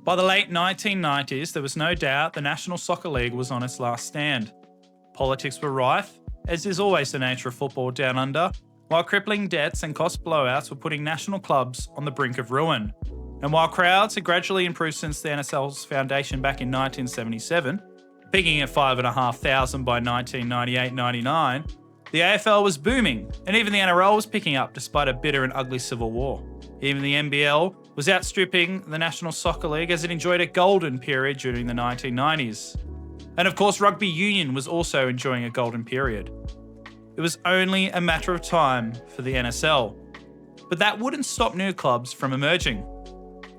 By the late 1990s, there was no doubt the National Soccer League was on its last stand. Politics were rife, as is always the nature of football down under, while crippling debts and cost blowouts were putting national clubs on the brink of ruin. And while crowds had gradually improved since the NSL's foundation back in 1977, peaking at 5,500 by 1998-99, the AFL was booming, and even the NRL was picking up despite a bitter and ugly civil war. Even the NBL was outstripping the National Soccer League as it enjoyed a golden period during the 1990s. And of course, rugby union was also enjoying a golden period. It was only a matter of time for the NSL. But that wouldn't stop new clubs from emerging.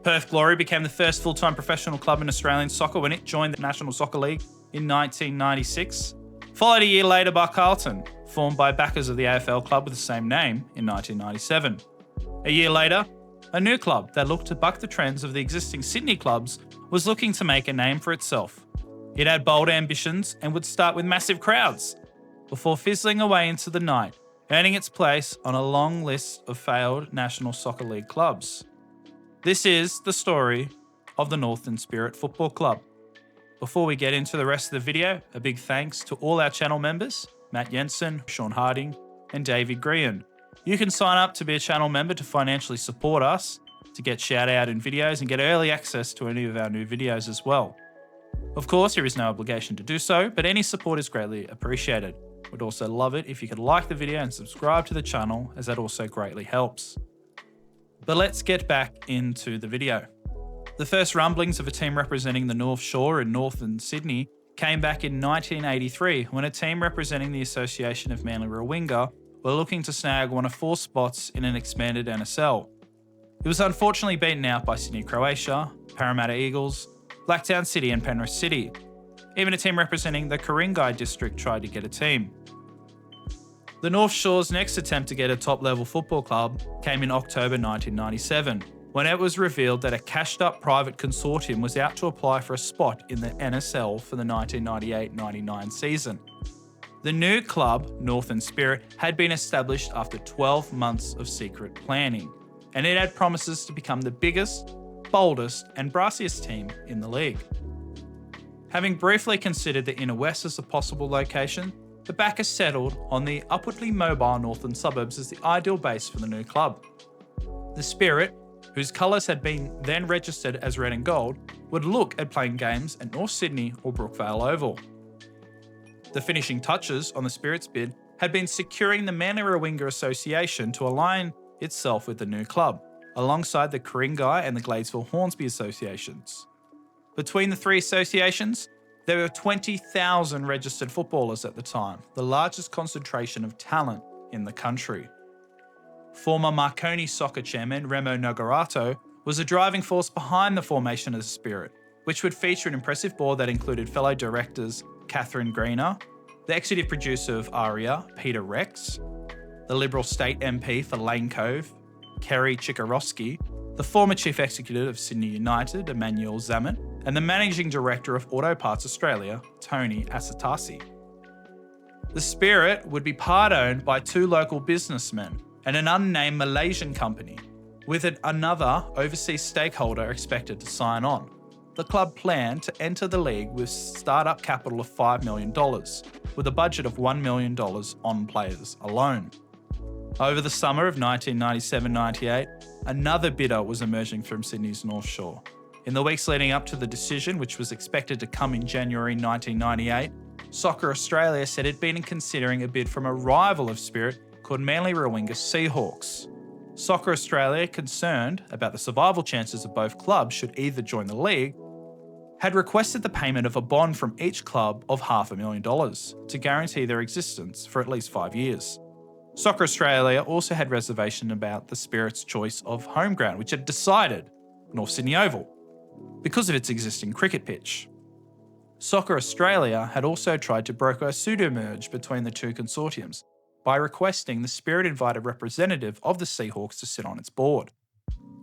Perth Glory became the first full-time professional club in Australian soccer when it joined the National Soccer League in 1996. Followed a year later by Carlton, formed by backers of the AFL club with the same name in 1997. A year later, a new club that looked to buck the trends of the existing Sydney clubs was looking to make a name for itself. It had bold ambitions and would start with massive crowds, before fizzling away into the night, earning its place on a long list of failed National Soccer League clubs. This is the story of the Northern Spirit Football Club. Before we get into the rest of the video, a big thanks to all our channel members, Matt Jensen, Sean Harding, and David Grehan. You can sign up to be a channel member to financially support us, to get shout out in videos and get early access to any of our new videos as well. Of course, there is no obligation to do so, but any support is greatly appreciated. We'd also love it if you could like the video and subscribe to the channel, as that also greatly helps. But let's get back into the video. The first rumblings of a team representing the North Shore in northern Sydney came back in 1983 when a team representing the Association of Manly Warringah were looking to snag one of 4 spots in an expanded NSL. It was unfortunately beaten out by Sydney Croatia, Parramatta Eagles, Blacktown City and Penrith City. Even a team representing the Ku-ring-gai district tried to get a team. The North Shore's next attempt to get a top-level football club came in October 1997, when it was revealed that a cashed-up private consortium was out to apply for a spot in the NSL for the 1998-99 season. The new club, Northern Spirit, had been established after 12 months of secret planning, and it had promises to become the biggest, boldest and brassiest team in the league. Having briefly considered the Inner West as a possible location, the backers settled on the upwardly mobile northern suburbs as the ideal base for the new club. The Spirit, whose colours had been then registered as red and gold, would look at playing games at North Sydney or Brookvale Oval. The finishing touches on the Spirit's bid had been securing the Manly Warringah Association to align itself with the new club, alongside the Ku-ring-gai and the Gladesville Hornsby Associations. Between the 3 associations, there were 20,000 registered footballers at the time, the largest concentration of talent in the country. Former Marconi soccer chairman Remo Nogorato was a driving force behind the formation of the Spirit, which would feature an impressive board that included fellow directors Catherine Greener, the executive producer of ARIA, Peter Rex, the Liberal State MP for Lane Cove, Kerry Chikarovsky, the former chief executive of Sydney United, Emmanuel Zaman, and the managing director of Auto Parts Australia, Tony Asatasi. The Spirit would be part-owned by 2 local businessmen and an unnamed Malaysian company, with another overseas stakeholder expected to sign on. The club planned to enter the league with startup capital of $5 million, with a budget of $1 million on players alone. Over the summer of 1997-98, another bidder was emerging from Sydney's North Shore. In the weeks leading up to the decision, which was expected to come in January 1998, Soccer Australia said it'd been considering a bid from a rival of Spirit called Manly Warringah Seahawks. Soccer Australia, concerned about the survival chances of both clubs should either join the league, had requested the payment of a bond from each club of $500,000 to guarantee their existence for at least 5 years. Soccer Australia also had reservation about the Spirit's choice of home ground, which had decided North Sydney Oval, because of its existing cricket pitch. Soccer Australia had also tried to broker a pseudo-merge between the 2 consortiums by requesting the Spirit invite a representative of the Seahawks to sit on its board.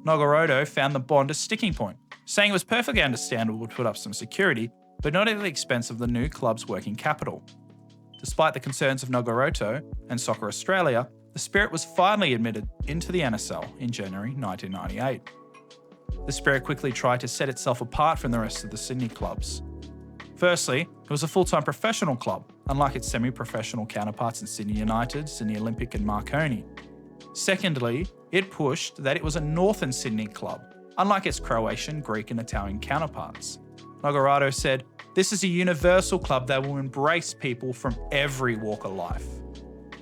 Nogoroto found the bond a sticking point, saying it was perfectly understandable to put up some security, but not at the expense of the new club's working capital. Despite the concerns of Nogoroto and Soccer Australia, the Spirit was finally admitted into the NSL in January 1998. the Spirit quickly tried to set itself apart from the rest of the Sydney clubs. Firstly, it was a full-time professional club, unlike its semi-professional counterparts in Sydney United, Sydney Olympic and Marconi. Secondly, it pushed that it was a Northern Sydney club, unlike its Croatian, Greek and Italian counterparts. Nogorato said, "This is a universal club that will embrace people from every walk of life."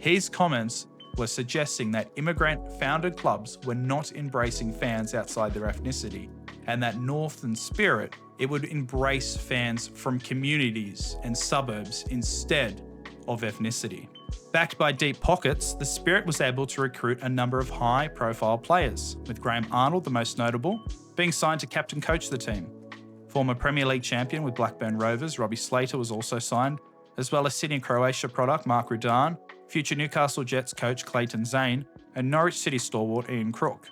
His comments were suggesting that immigrant-founded clubs were not embracing fans outside their ethnicity, and that Northern Spirit, it would embrace fans from communities and suburbs instead of ethnicity. Backed by deep pockets, the Spirit was able to recruit a number of high-profile players, with Graham Arnold the most notable, being signed to captain-coach the team. Former Premier League champion with Blackburn Rovers, Robbie Slater was also signed, as well as Sydney and Croatia product Mark Rudan, future Newcastle Jets coach Clayton Zane, and Norwich City stalwart Ian Crook.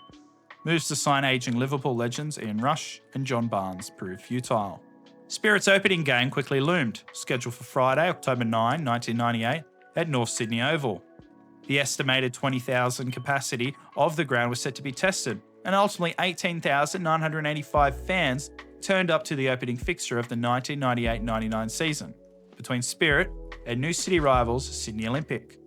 Moves to sign ageing Liverpool legends Ian Rush and John Barnes proved futile. Spirit's opening game quickly loomed, scheduled for Friday, October 9, 1998, at North Sydney Oval. The estimated 20,000 capacity of the ground was set to be tested, and ultimately 18,985 fans turned up to the opening fixture of the 1998-99 season, between Spirit and new city rivals Sydney Olympic.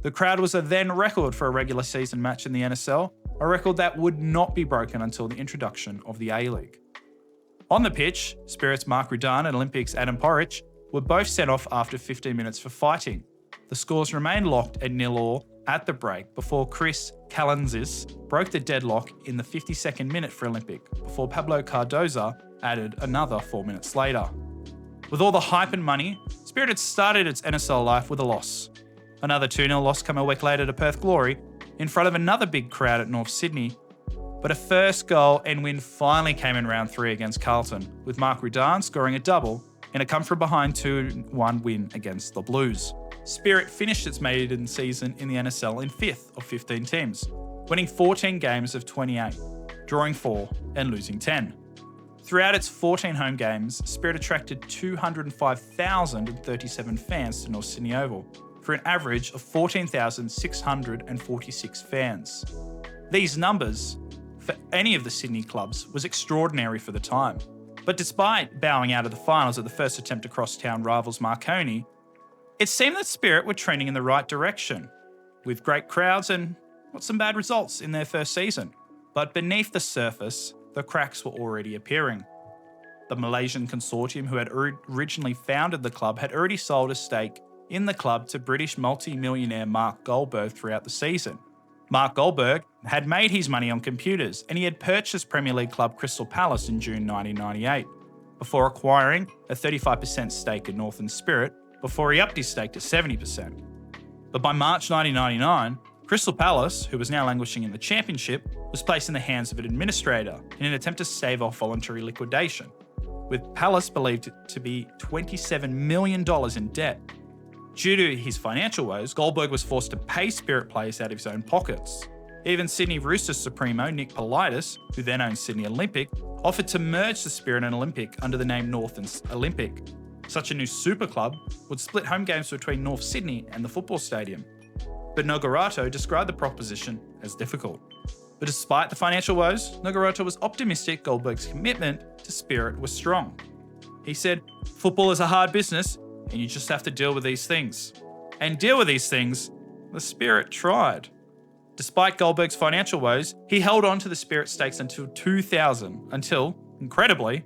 The crowd was a then record for a regular season match in the NSL, a record that would not be broken until the introduction of the A-League. On the pitch, Spirit's Mark Rudan and Olympic's Adam Porridge were both sent off after 15 minutes for fighting. The scores remained locked at 0-0 at the break before Chris Kalantzis broke the deadlock in the 52nd minute for Olympic, before Pablo Cardoza added another 4 minutes later. With all the hype and money, Spirit had started its NSL life with a loss. Another 2-0 loss came a week later to Perth Glory, in front of another big crowd at North Sydney. But a first goal and win finally came in round 3 against Carlton, with Mark Rudan scoring a double in a come-from-behind 2-1 win against the Blues. Spirit finished its maiden season in the NSL in 5th of 15 teams, winning 14 games of 28, drawing 4 and losing 10. Throughout its 14 home games, Spirit attracted 205,037 fans to North Sydney Oval, for an average of 14,646 fans. These numbers, for any of the Sydney clubs, was extraordinary for the time. But despite bowing out of the finals at the first attempt to cross town rivals Marconi, it seemed that Spirit were trending in the right direction, with great crowds and some bad results in their first season. But beneath the surface, the cracks were already appearing. The Malaysian consortium who had originally founded the club had already sold a stake in the club to British multi-millionaire Mark Goldberg throughout the season. Mark Goldberg had made his money on computers, and he had purchased Premier League club Crystal Palace in June 1998, before acquiring a 35% stake in Northern Spirit, before he upped his stake to 70%. But by March 1999, Crystal Palace, who was now languishing in the Championship, was placed in the hands of an administrator in an attempt to stave off voluntary liquidation, with Palace believed to be $27 million in debt. Due to his financial woes, Goldberg was forced to pay Spirit players out of his own pockets. Even Sydney Roosters Supremo Nick Politis, who then owned Sydney Olympic, offered to merge the Spirit and Olympic under the name Northern Olympic. Such a new super club would split home games between North Sydney and the football stadium. But Nogorato described the proposition as difficult. But despite the financial woes, Nogorato was optimistic Goldberg's commitment to Spirit was strong. He said, "Football is a hard business, and you just have to deal with these things." And deal with these things, the Spirit tried. Despite Goldberg's financial woes, he held on to the Spirit stakes until 2000, until, incredibly,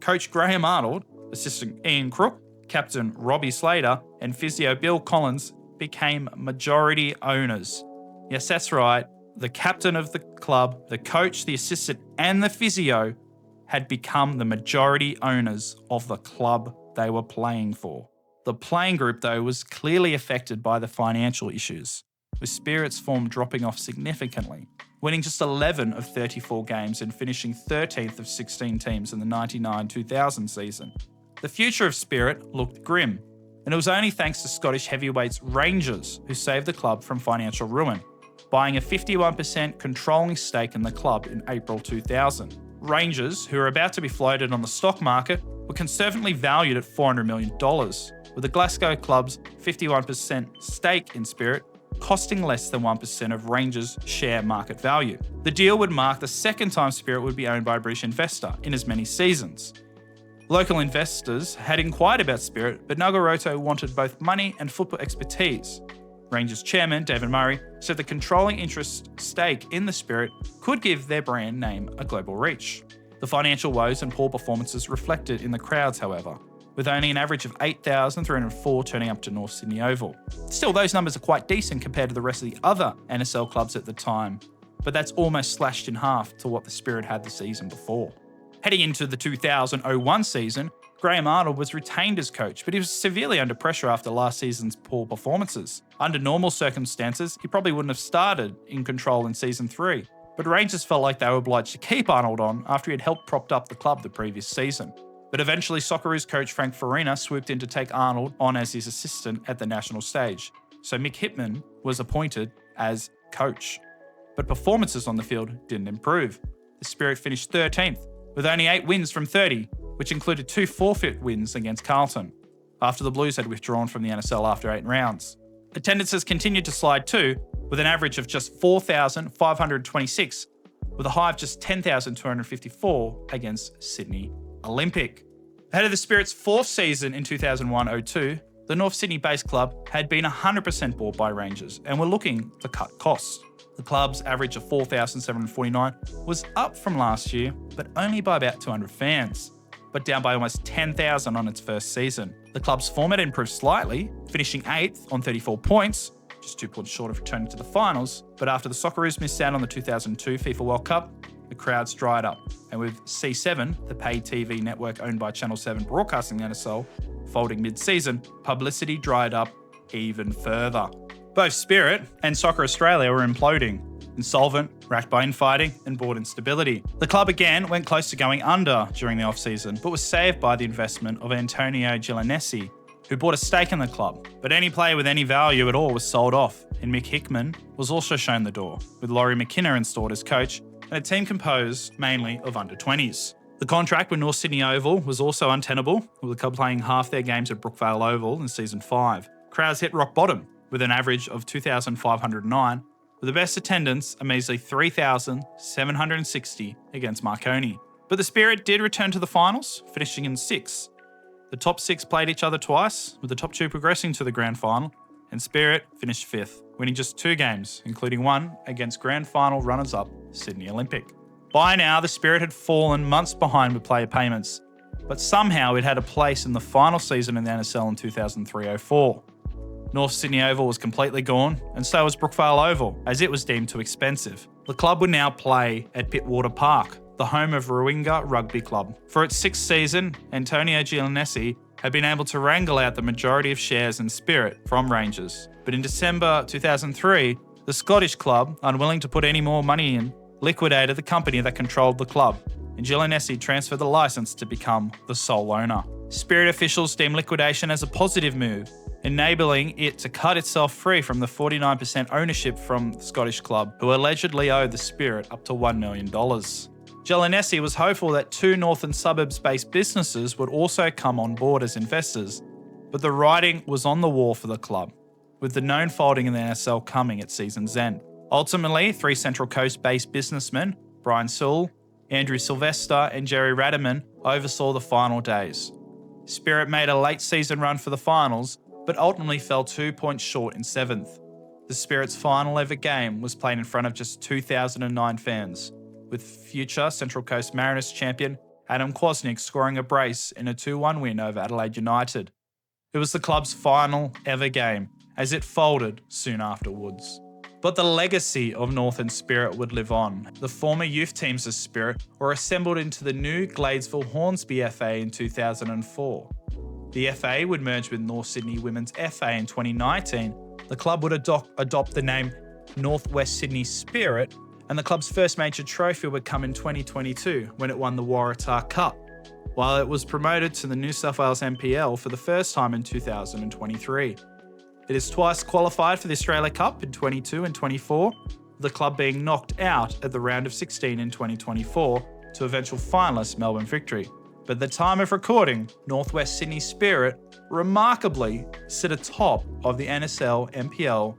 coach Graham Arnold, assistant Ian Crook, captain Robbie Slater, and physio Bill Collins became majority owners. Yes, that's right. The captain of the club, the coach, the assistant, and the physio had become the majority owners of the club they were playing for. The playing group, though, was clearly affected by the financial issues, with Spirit's form dropping off significantly, winning just 11 of 34 games and finishing 13th of 16 teams in the 99-2000 season. The future of Spirit looked grim, and it was only thanks to Scottish heavyweights Rangers who saved the club from financial ruin, buying a 51% controlling stake in the club in April 2000. Rangers, who were about to be floated on the stock market, were conservatively valued at $400 million, with the Glasgow club's 51% stake in Spirit costing less than 1% of Rangers' share market value. The deal would mark the second time Spirit would be owned by a British investor in as many seasons. Local investors had inquired about Spirit, but Nagoroto wanted both money and football expertise. Rangers chairman David Murray said the controlling interest stake in the Spirit could give their brand name a global reach. The financial woes and poor performances reflected in the crowds, however, with only an average of 8,304 turning up to North Sydney Oval. Still, those numbers are quite decent compared to the rest of the other NSL clubs at the time, but that's almost slashed in half to what the Spirit had the season before. Heading into the 2001 season, Graham Arnold was retained as coach, but he was severely under pressure after last season's poor performances. Under normal circumstances, he probably wouldn't have started in control in season 3, but Rangers felt like they were obliged to keep Arnold on after he had helped propped up the club the previous season. But eventually Socceroos coach Frank Farina swooped in to take Arnold on as his assistant at the national stage, so Mick Hickman was appointed as coach. But performances on the field didn't improve. The Spirit finished 13th, with only 8 wins from 30, which included 2 forfeit wins against Carlton, after the Blues had withdrawn from the NSL after 8 rounds. Attendances continued to slide too, with an average of just 4,526, with a high of just 10,254 against Sydney Olympic. Ahead of the Spirit's 4th season in 2001-02, the North Sydney-based club had been 100% bought by Rangers and were looking to cut costs. The club's average of 4,749 was up from last year, but only by about 200 fans, but down by almost 10,000 on its first season. The club's form had improved slightly, finishing 8th on 34 points, just 2 points short of returning to the finals, but after the Socceroos missed out on the 2002 FIFA World Cup, the crowds dried up, and with C7, the paid TV network owned by Channel 7 broadcasting the NSL, folding mid-season, publicity dried up even further. Both Spirit and Soccer Australia were imploding, insolvent, racked by infighting and board instability. The club again went close to going under during the off-season, but was saved by the investment of Antonio Gilanesi, who bought a stake in the club. But any player with any value at all was sold off, and Mick Hickman was also shown the door, with Laurie McKinnon installed as coach, and a team composed mainly of under-20s. The contract with North Sydney Oval was also untenable, with the club playing half their games at Brookvale Oval in Season 5. Crowds hit rock bottom, with an average of 2,509, with the best attendance a measly 3,760 against Marconi. But the Spirit did return to the finals, finishing in 6th. The top 6 played each other twice, with the top 2 progressing to the grand final, and Spirit finished 5th, winning just 2 games, including one against grand final runners-up Sydney Olympic. By now, the Spirit had fallen months behind with player payments, but somehow it had a place in the final season in the NSL in 2003-04. North Sydney Oval was completely gone, and so was Brookvale Oval, as it was deemed too expensive. The club would now play at Pittwater Park, the home of Ruinga Rugby Club. For its 6th season, Antonio Gilanesi had been able to wrangle out the majority of shares in Spirit from Rangers. But in December 2003, the Scottish club, unwilling to put any more money in, liquidated the company that controlled the club, and Gilanesi transferred the license to become the sole owner. Spirit officials deemed liquidation as a positive move, enabling it to cut itself free from the 49% ownership from the Scottish club, who allegedly owed the Spirit up to $1 million. Gilanesi was hopeful that 2 northern suburbs-based businesses would also come on board as investors, but the writing was on the wall for the club, with the known folding in the NSL coming at season's end. Ultimately, 3 Central Coast-based businessmen, Brian Sewell, Andrew Sylvester and Jerry Radaman, oversaw the final days. Spirit made a late season run for the finals, but ultimately fell 2 points short in 7th. The Spirit's final ever game was played in front of just 2,009 fans, with future Central Coast Mariners champion Adam Kwasnik scoring a brace in a 2-1 win over Adelaide United. It was the club's final ever game, as it folded soon afterwards. But the legacy of Northern Spirit would live on. The former youth teams of Spirit were assembled into the new Gladesville Hornsby FA in 2004. The FA would merge with North Sydney Women's FA in 2019. The club would adopt the name North West Sydney Spirit, and the club's first major trophy would come in 2022 when it won the Waratah Cup, while it was promoted to the New South Wales NPL for the first time in 2023. It has twice qualified for the Australia Cup in 22 and 24, the club being knocked out at the round of 16 in 2024 to eventual finalist Melbourne Victory. But at the time of recording, Northwest Sydney Spirit remarkably sit atop of the NSL NPL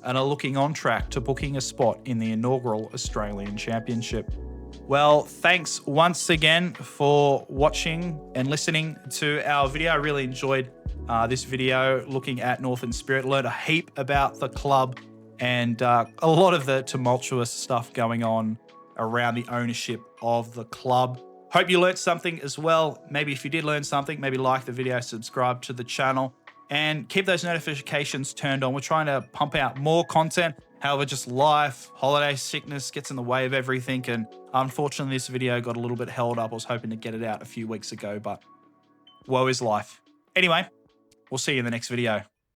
and are looking on track to booking a spot in the inaugural Australian Championship. Well, thanks once again for watching and listening to our video. I really enjoyed this video looking at Northern Spirit. Learned a heap about the club and a lot of the tumultuous stuff going on around the ownership of the club. Hope you learned something as well. Maybe if you did learn something, maybe like the video, subscribe to the channel, and keep those notifications turned on. We're trying to pump out more content. However, just life, holiday sickness gets in the way of everything. And unfortunately, this video got a little bit held up. I was hoping to get it out a few weeks ago, but woe is life. Anyway, we'll see you in the next video.